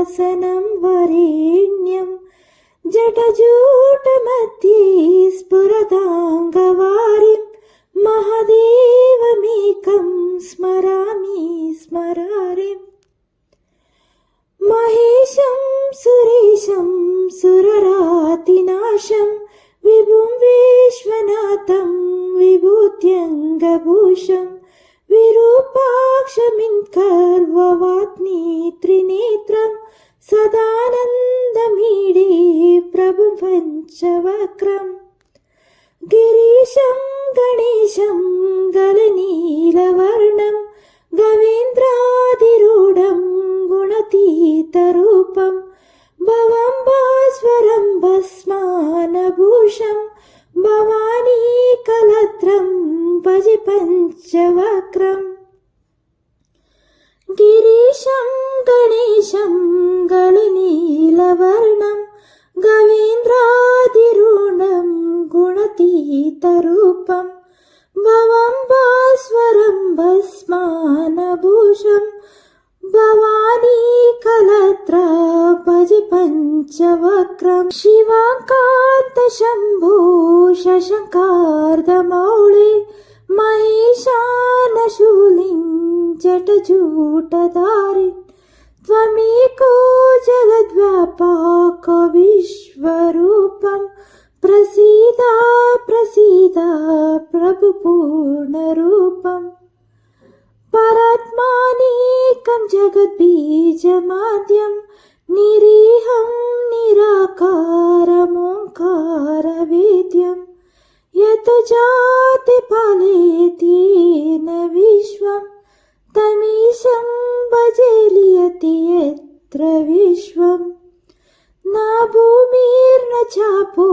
शासनं वरेण्यं जटजूटमध्ये स्फुरदाङ्गवारिं महादेवमेकं स्मरामि स्मरारिम् महेशं सुरेशं सुररातिनाशं विभुं विश्वनाथं विभूत्यङ्गभूषं विरूपाक्षमिन्कर्ववात्नी त्रिनेत्रं सदानन्दमीडे प्रभुं पञ्चवक्त्रम् गिरीशं गणेशं गलनीलवर्णं गवेन्द्राधिरूढं गुणतीतरूपं भवं भास्वरं भस्मानभूषं भवानीकलत्रं भजे पञ्चवक्त्रम् गिरीशं गणेशं गलनीलवर्णं गवेन्द्राधिरूढं गुणतीतरूपं भवं भास्वरं भस्मानभूषं भवानीकलत्र भजे पञ्चवक्त्रम् शिवाकान्तशम्भो शशङ्कार्धमौळे महेशानशूलिं जटजूटधारि त्वमेको जगद्व्यापक विश्वरूपं प्रसीद प्रसीद प्रभु पूर्णरूपम् परात्मानीकं जगद्बीजमाद्यं निरीहं निराकारमोङ्कारवेद्यं यतो जाति पालयति न विश्वं तमीशं भजे लियति यत्र विश्वं न भूमिर्न चापो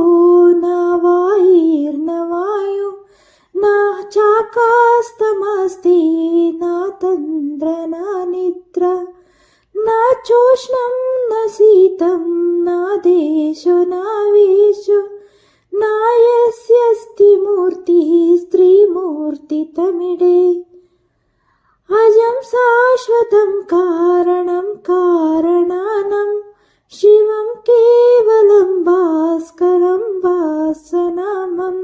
न वायुर्न वायु न चाकास्तमस्ति न तन्द्र न निद्रा न चोष्णं न शीतं न देशो न वेषो न यस्यस्ति मूर्तिः स्त्रीमूर्तितमिडे अजं शाश्वतं कारणं कारणानं शिवं केवलं भास्करं भासनामम्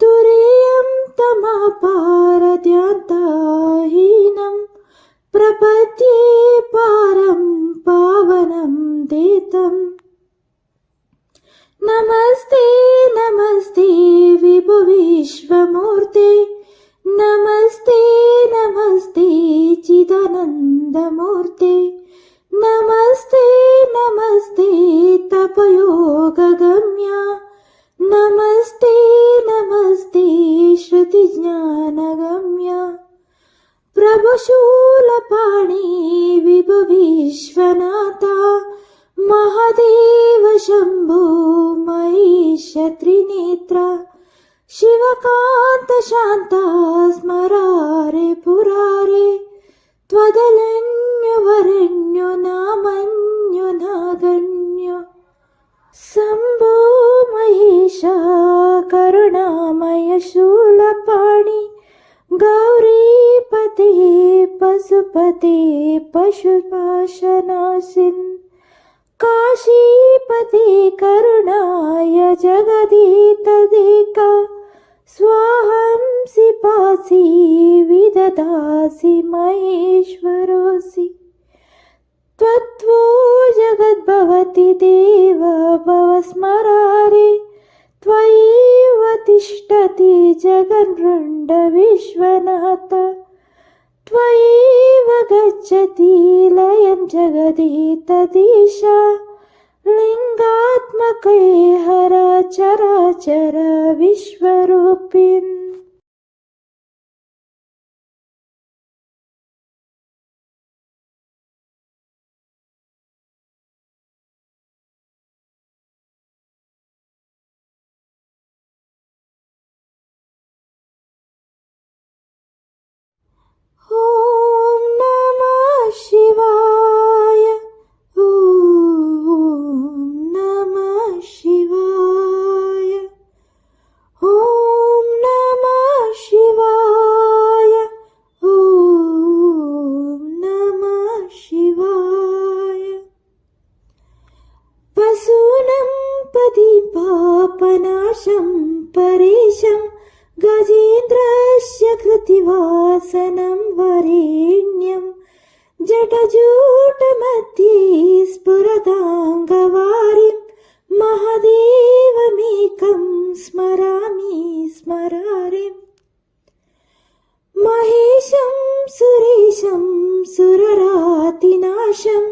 तुरीयं तमापारद्यान्ताहीनं प्रपद्ये पारं पावनं देतम् नमस्ते नमस्ते विभो विश्वमूर्ते नमस्ते नमस्ते चिदानन्दमूर्ते नमस्ते नमस्ते तपयोगगम्य नमस्ते नमस्ते श्रुतिज्ञानगम्य प्रभुशूलपाणि विभो विश्वनाथ महादेव शम्भो महेश त्रिनेत्र शिवकान्त शान्त स्मरारे पुरारे त्वदलन्यो वरेण्यो नामन्यो नागन्यो शम्भो महेश करुणामय शूलपाणि गौरीपते पशुपते पशुपाशनाशिन् काशीपते करुणाय जगदीतदेका स्वाहंसि पासि विददासि महेश्वरोऽसि त्वत्वो जगद्भवति देव भव स्मरारे त्वयैव तिष्ठति जगन्मृण्ड विश्वनाथ त्वयैव गच्छति लयं जगदीतदीश लिङ्गात्मके हर चराचर विश्वरूपिन् ॐ नमः शिवाय ॐ नमः शिवाय ॐ नमः पाशं परेशं गजेन्द्रस्य कृतिवासनं वरेण्यं जटजूटमध्ये स्फुरदाङ्गवारिं महादेवमेकं स्मरामि स्मरारिम् महेशं सुरेशं सुररातिनाशं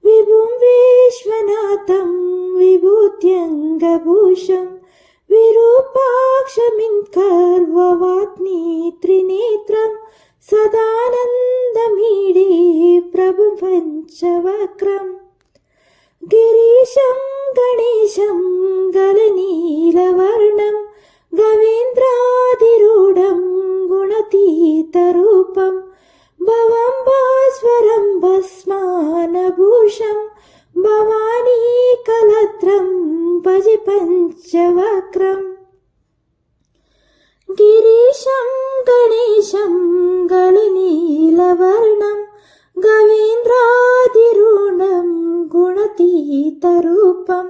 विभुं विश्वनाथं विभूत्यङ्गभूषं विरूपाक्षमिन्कर्ववात्नी त्रिनेत्रं सदानन्दमीडे प्रभुं पञ्चवक्त्रम् गिरीशं गणेशं गलनीलवर्णं गवेन्द्राधिरूढं गुणतीतरूपं भवं भास्वरं भस्मानभूषं भवानीकलत्रं भजे पञ्चवक्त्रम् गिरीशं गणेशं गलनीलवर्णं गवेन्द्राधिरूढं गुणतीतरूपं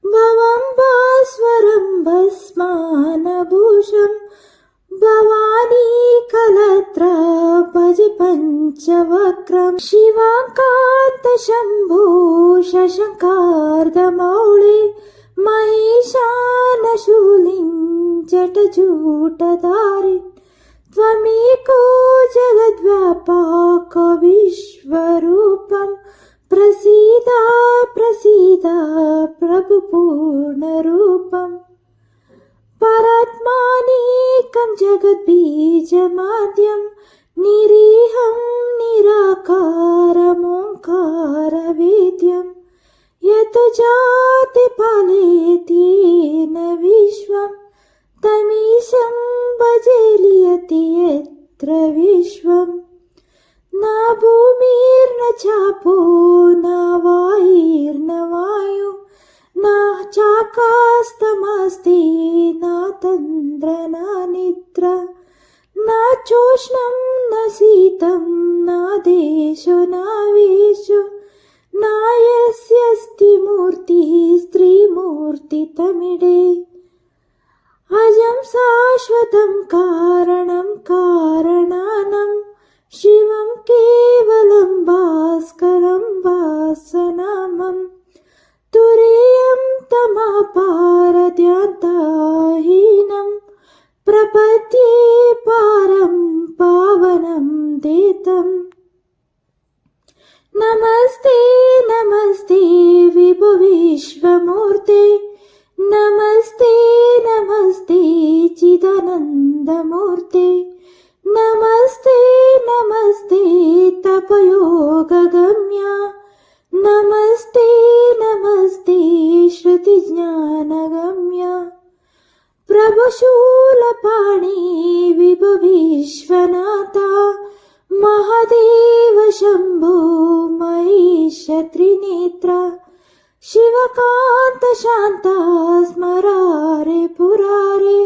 भवं भास्वरं भस्मानभूषं भवानीकलत्र भजे पञ्चवक्त्रम् शिवाकान्तशम्भो शशङ्कार्धमौळे महेशानशूलिं जटजूटधारिन् त्वमेको जगद्व्यापक विश्वरूपं प्रसीद प्रसीद प्रभु पूर्णरूपम् परात्मानीकं जगद्बीजमाद्यं निरीहं निराकारमोङ्कारवेद्यं यतो जाति पालयत्येन विश्वं तमीशं भजे लियति यत्र विश्वं न भूमिर्न चापो न वायुर्न वायु न चाकास्तमस्ति न तन्द्र न निद्रा न चोष्णं न शीतं न देशो न वेषो न यस्यस्ति मूर्तिः स्त्रीमूर्तितमिडे अजं शाश्वतं कारणं कारणानं शिवं केवलं भास्करं भासनामम् तुरीयं तमापारद्यान्ताहीनं प्रपद्ये पारं पावनं देतम् नमस्ते नमस्ते विभो विश्वमूर्ते नमस्ते नमस्ते चिदानन्दमूर्ते नमस्ते नमस्ते तपयोगगम्य नमस्ते नमस्ते श्रुतिज्ञानगम्य प्रभुशूलपाणि विभो विश्वनाथ महादेव शम्भो महेश त्रिनेत्र शिवकान्त शान्त स्मरारे पुरारे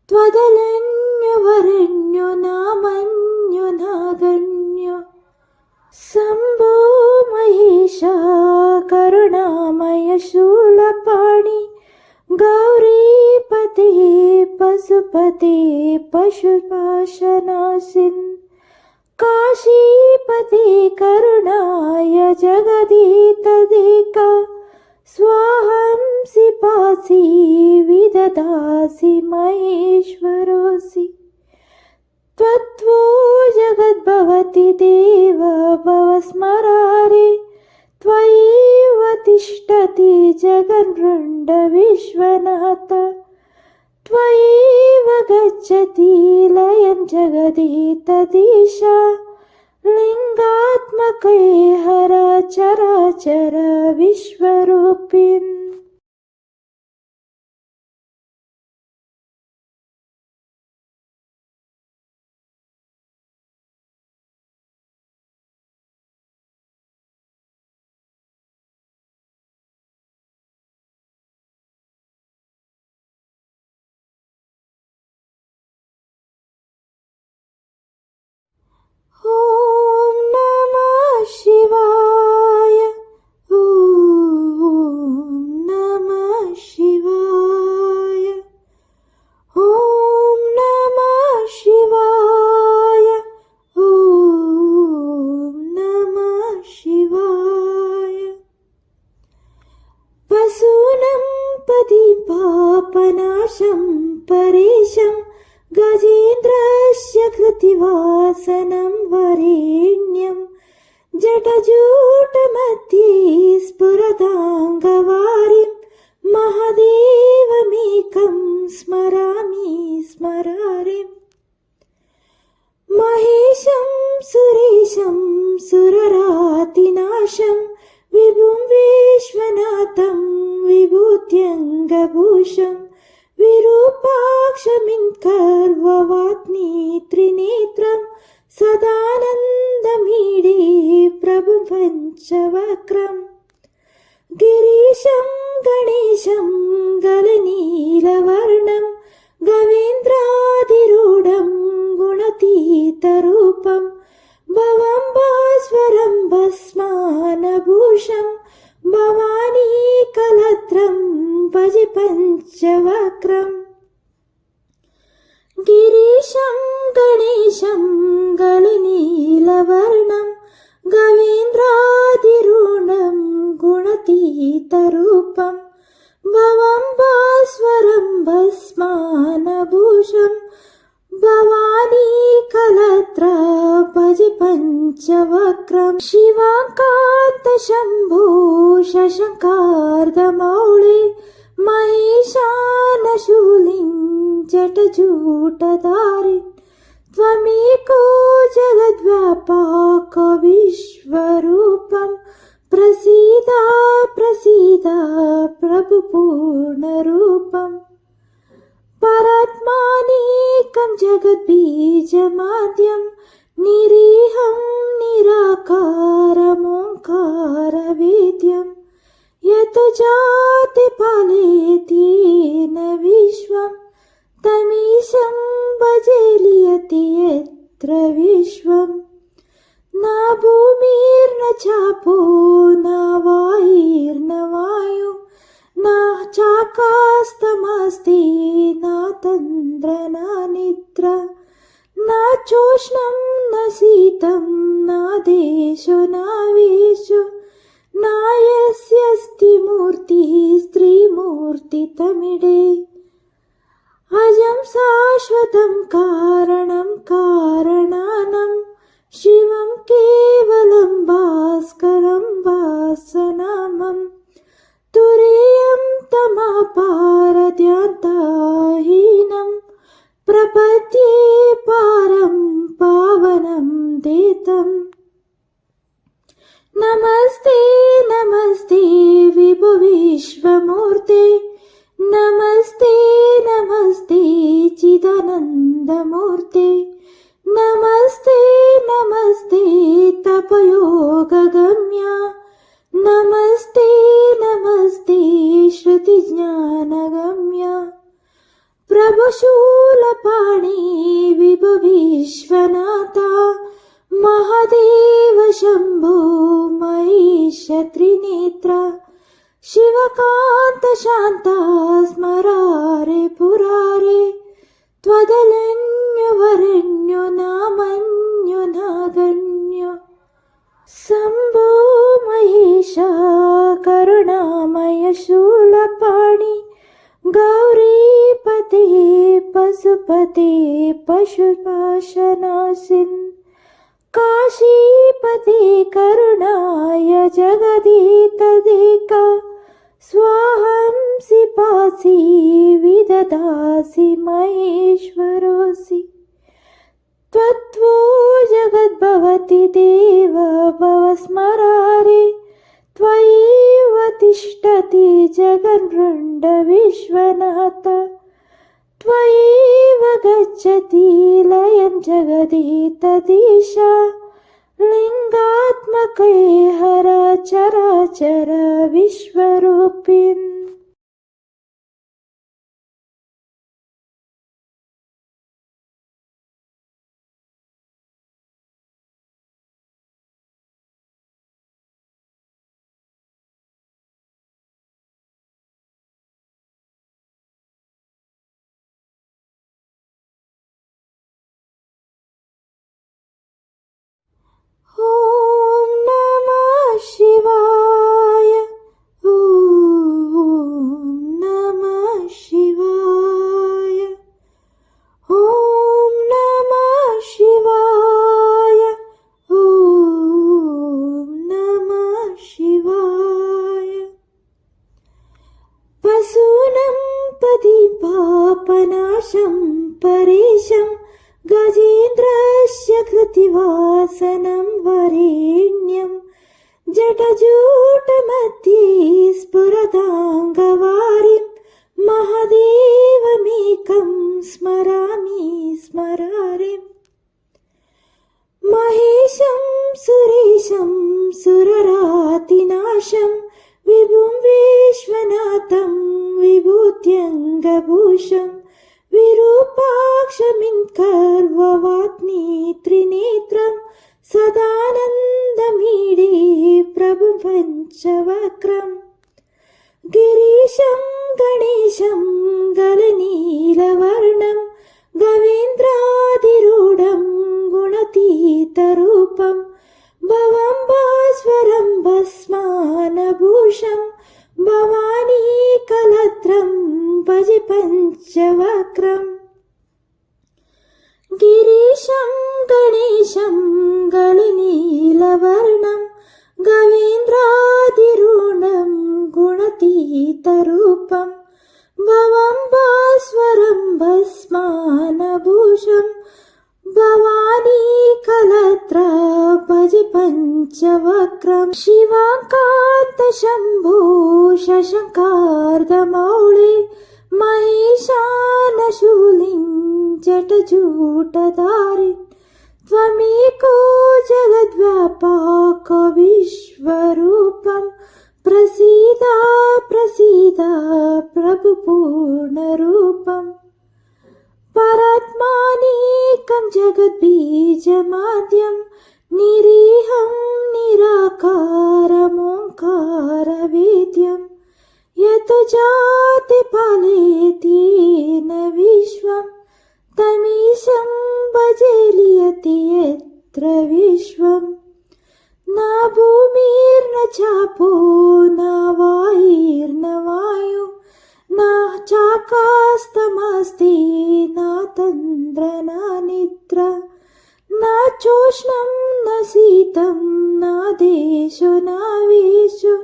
त्वदलन्यो वरण्यो नामन्यो नागन्यो शम्भो महेश करुणामय शूलपाणि गौरीपते पशुपते पशुपाशनाशिन् काशीपते करुणाय जगदीतदेका स्वाहंसि पासि विददासि महेश्वरोऽसि त्वत्वो जगद्भवति देव भव स्मरारे त्वयैव तिष्ठति जगन्मृण्ड विश्वनाथ त्वयैव गच्छति लयं जगदीतदीश लिङ्गात्मके हर चराचर विश्वरूपिन् ॐ नमः शिवाय ॐ गजाननमखिलाशं परेशं गजेन्द्रस्य कृतिवासनं वरेण्यं जटजूटमध्ये स्फुरदाङ्गवारिं महादेवमेकं स्मरामि स्मरारिम् महेशं सुरेशं सुररातिनाशं विभुं विश्वनाथं विभूत्यङ्गभूषं विरूपाक्षमिन्कर्ववात्नी त्रिनेत्रं सदानन्दमीडे प्रभुं पञ्चवक्त्रम् गिरीशं गणेशं गलनीलवर्णं गवेन्द्राधिरूढं गुणतीतरूपं भवं भास्वरं भस्मानभूषं भवानीकलत्रं भजे पञ्चवक्त्रम् गिरीशं गणेशं गलनीलवर्णं गवेन्द्राधिरूढं गुणतीतरूपं भवं भास्वरं भस्मानभूषं भवानीकलत्रा भजे पञ्चवक्त्रं शिवाकान्तशम्भो शशङ्कार्धमौळे महेशानशूलिं जटजूटधारिन् त्वमेको जगद्व्यापक विश्वरूपं प्रसीद प्रसीद प्रभु पूर्णरूपम् परात्मानेकं जगद्बीजमाद्यं निरीहं निराकारमोङ्कारवेद्यं यतो जाति पालयत्येन विश्वं तमीशं भजे लियति यत्र विश्वं न भूमिर्न चापो न वायुर्न वायु न चाकास्तमस्ति न तन्द्र न निद्रा न चोष्णं न शीतं न देशो न वेषु न यस्यस्ति मूर्तिः स्त्रीमूर्तितमिडे अजं शाश्वतं कारणं कारणानं शिवं केवलं भास्करं भासनामम् तुरीयं तमपारद्यान्तहीनं प्रपद्ये पारं पावनं देतम् नमस्ते नमस्ते विभु विश्वमूर्ते नमस्ते नमस्ते चिदानन्दमूर्ते नमस्ते नमस्ते तपयोगगम्य नमस्ते नमस्ते श्रुतिज्ञानगम्य प्रभुशूलपाणि विभु विश्वनाथ महादेव शम्भो महेश त्रिनेत्र शिवकान्त शान्त स्मरारे पुरारे त्वदलन्यो वरण्यो नामन्यो नागन्यो शम्भो महेश करुणामय शूलपाणि गौरीपते पशुपते पशुपाशनासिन् काशीपते करुणाय जगदीतदेक स्वाहंसि पासि विददासि महेश्वरोऽसि त्वत्तो जगद्भवति देव भव स्मरारे त्वयैव तिष्ठति जगन्मृण्ड विश्वनाथ त्वयैव गच्छति लयं जगदीतदीश लिङ्गात्मके हर चराचर विश्वरूपिन् ॐ नमः शिवाय ॐ पापनाशं परेशं गजेन्द्रस्य कृतिवासनं वरेण्यं जटजूटमध्ये स्फुरदाङ्गवारिं महादेवमेकं स्मरामि स्मरारिम् महेशं सुरेशं सुररातिनाशं विभुं विश्वनाथं विभूत्यङ्गभूषं विरूपाक्षमिन्कर्ववात्नी त्रिनेत्रं सदानन्दमीडे प्रभुं पञ्चवक्त्रम् गिरीशं गणेशं गलनीलवर्णं गवेन्द्राधिरूढं गुणतीतरूपं भवं भास्वरं भस्मानभूषं भवानीकलत्रं भजे पञ्चवक्त्रम् गिरीशं गणेशं गलनीलवर्णं गवेन्द्राधिरूढं गुणतीतरूपं भवं भास्वरं भस्मानभूषं भवानीकलत्रा भजे पञ्चवक्त्रम् शिवाकान्तशम्भो शशङ्कार्धमौळे महेशानशूलिं जटजूटधारि त्वमेको जगद्व्यापक विश्वरूपं प्रसीद प्रसीद प्रभु पूर्णरूपम् परात्मानीकं जगद्बीजमाद्यं निरीहं निराकारमोङ्कारवेद्यं यतो जाति पालयत्येन विश्वं तमीशं भजे लियति यत्र विश्वं न भूमिर्न चापो न वायुर्न वायु न चाकास्तमस्ति न तन्द्र न निद्रा न चोष्णं न शीतं न देशो न वेषु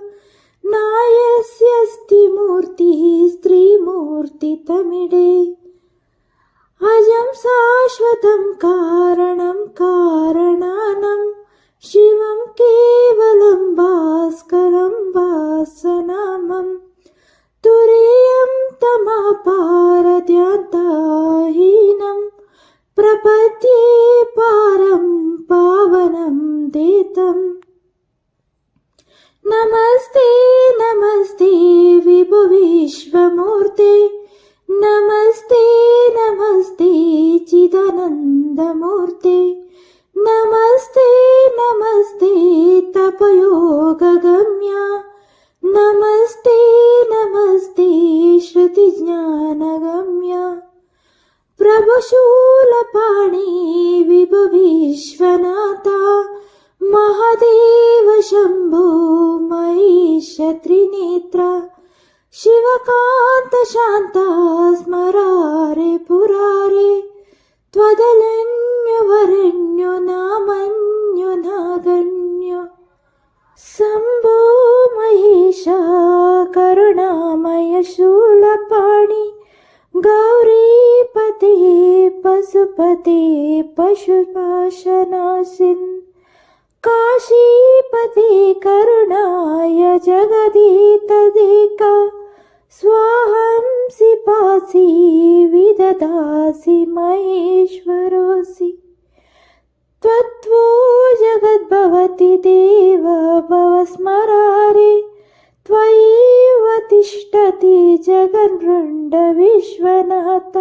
न यस्यस्ति मूर्तिः स्त्रीमूर्तितमिडे अजं शाश्वतं कारणं कारणानं शिवं केवलं भास्करं भासनामम् तुरीयं तमापारद्यान्ताहीनं प्रपद्ये पारं पावनं देतं नमस्ते नमस्ते विभो विश्वमूर्ते नमस्ते नमस्ते चिदानन्दमूर्ते नमस्ते नमस्ते तपयोगगम्या नमस्ते नमस्ते श्रुतिज्ञानगम्य प्रभुशूलपाणि विभो विश्वनाथ महादेव शम्भो महेश त्रिनेत्र शिवकान्त शान्त स्मरारे पुरारे त्वदलन्यो वरेण्यो नामन्यो नागन्यो शम्भो महेश करुणामय शूलपाणि गौरीपते पशुपते पशुपाशनासिन् काशीपते करुणाय जगदीतदेका स्वाहंसि पासि विददासि महेश्वरोऽसि त्वत्तो जगद्भवति देव भव स्मरारे त्वयैव तिष्ठति जगन्मृण्ड विश्वनाथ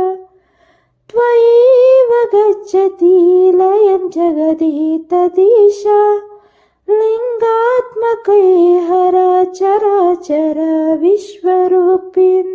त्वयैव गच्छति लयं जगदीतदीश लिङ्गात्मके हर चराचर विश्वरूपिन्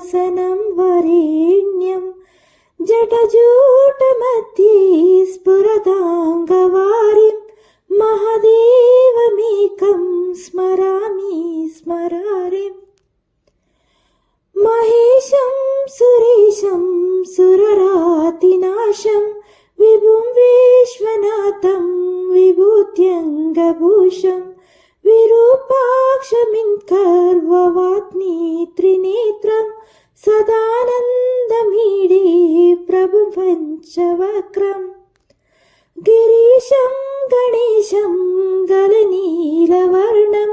सिंहासनं वरेण्यं जटजूटमध्ये स्फुरदाङ्गवारिं महादेवमेकं स्मरामि स्मरारिम् महेशं सुरेशं सुररातिनाशं विभुं विश्वनाथं विभूत्यङ्गभूषं विरूपाक्षमिङ्कर्ववात्नी त्रिनेत्रं सदानन्दमीडे प्रभुं पञ्चवक्त्रम् गिरीशं गणेशं गलनीलवर्णं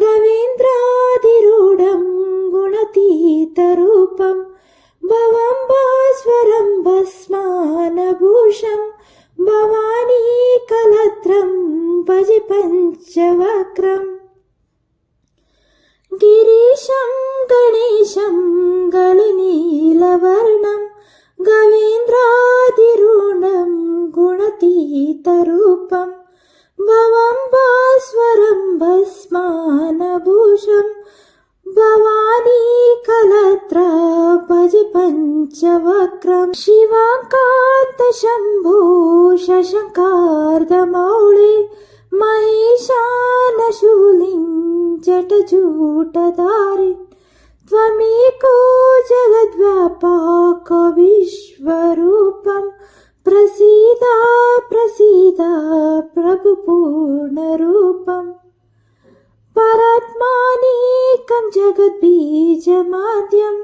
गवेन्द्राधिरूढं गुणतीतरूपं भवं भास्वरं भस्मानभूषं भवानीकलत्रं भजे पञ्चवक्त्रम् गिरीशं गणेशं गलनीलवर्णं गवेन्द्राधिरूढं गुणतीतरूपं भवं भास्वरं भस्मानभूषं भवानीकलत्रा भजे पञ्चवक्त्रम् शिवाकान्तशम्भो शशङ्कार्धमौळे महेशानशूलिं जटजूटधारि त्वमेको जगद्व्यापक विश्वरूपं प्रसीद प्रसीद प्रभु पूर्णरूपम् परात्मानेकं जगद्बीजमाद्यं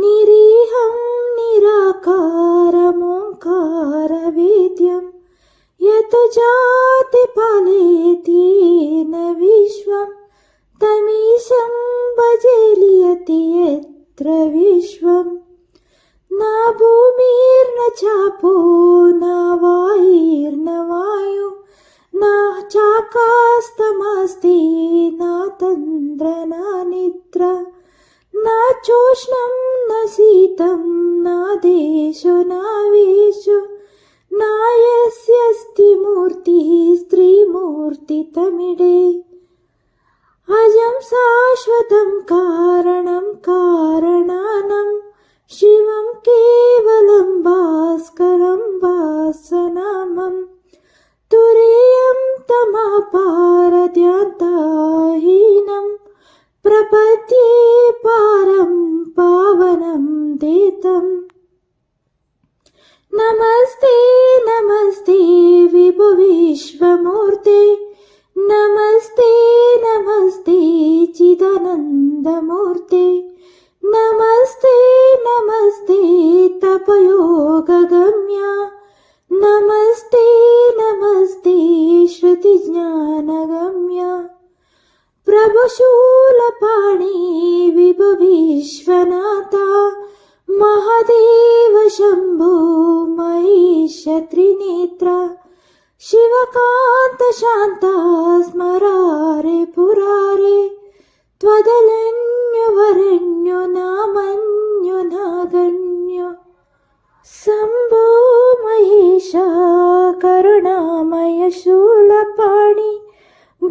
निरीहं निराकारमोङ्कारवेद्यं यतो जाति पालयत्येन विश्वं तमीशं भजे लियति यत्र विश्वं न भूमिर्न चापो न वायुर्न वायु न चाकास्तमस्ति न तन्द्र न निद्रा न चोष्णं न शीतं न देशो न वेषो न यस्यस्ति मूर्तिः स्त्रीमूर्तितमिडे अजं शाश्वतं कारणं कारणानं शिवं केवलं भास्करं भासनामम् तुरीयं तमापारद्यान्ताहीनं प्रपद्ये पारं पावनं देतम् नमस्ते नमस्ते विभो विश्वमूर्ते नमस्ते नमस्ते चिदानन्दमूर्ते नमस्ते नमस्ते तपयोगगम्या नमस्ते नमस्ते श्रुतिज्ञानगम्या प्रभुशूलपाणि विभो विश्वनाथा महादेव शम्भो महेश त्रिनेत्रा शिवकान्त शान्ता स्मरारे पुरारे त्वदलन्यो वरण्यो नामन्यो नागण्यो शम्भो महेशा करुणामय शूलपाणि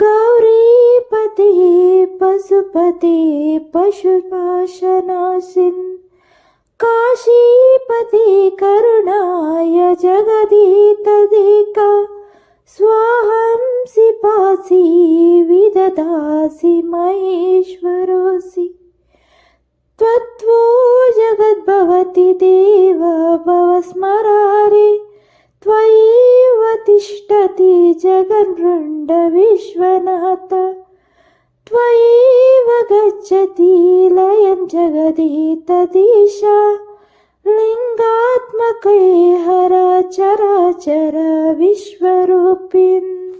गौरीपते पशुपते पशुपाशनासिन् काशीपते करुणाय जगदीतदेका स्वाहंसि पासि विददासि महेश्वरोऽसि त्वत्तो जगद्भवति देव भव स्मरारे त्वयैव तिष्ठति जगन्मृण्ड विश्वनाथ त्वयैव गच्छति लयं जगदेतदीशा लिङ्गात्मके हर चराचर विश्वरूपिन्।